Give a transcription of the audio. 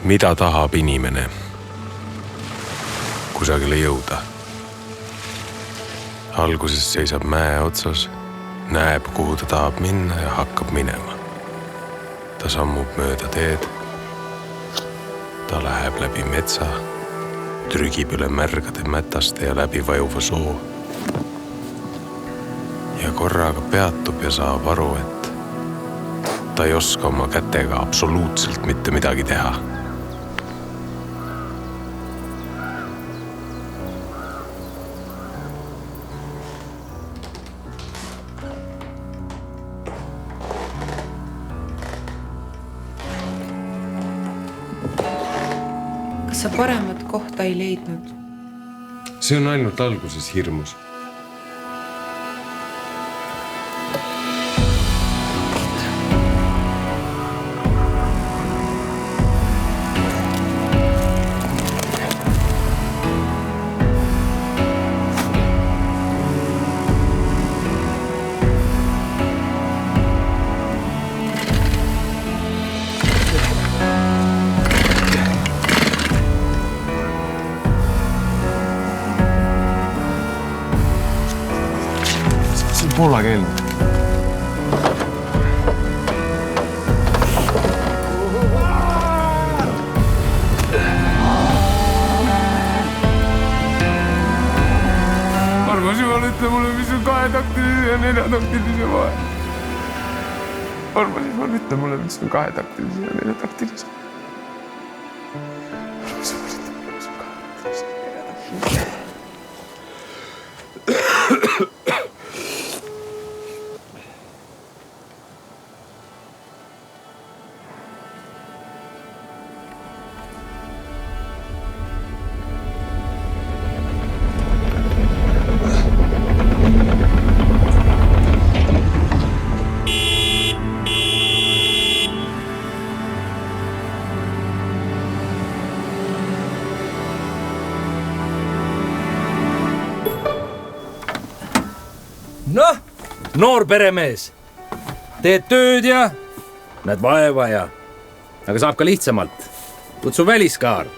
Mida tahab inimene kusagile jõuda? Alguses seisab mäe otsas, näeb, kuhu ta tahab minna ja hakkab minema. Ta sammub mööda teed. Ta läheb läbi metsa, trügib üle märgade mätaste ja läbi vajuva soo. Ja korraga peatub ja saab aru, et ta ei oska oma kätega absoluutselt mitte midagi teha. Kas sa paremat kohta ei leidnud? See on ainult alguses hirmus. Poolakeelne. Armas jumal, ütle mulle, mis on kahetaktilise ja neljataktilise vahe. Armas jumal, ütle mulle, mis on kahetaktilise ja neljataktilise. Armas jumal, ütle mulle, mis on kahetaktilise ja neljataktilise. Noh, noor peremees. Teed tööd ja näed vaeva ja... Aga saab ka lihtsamalt. Kutsu väliskaar.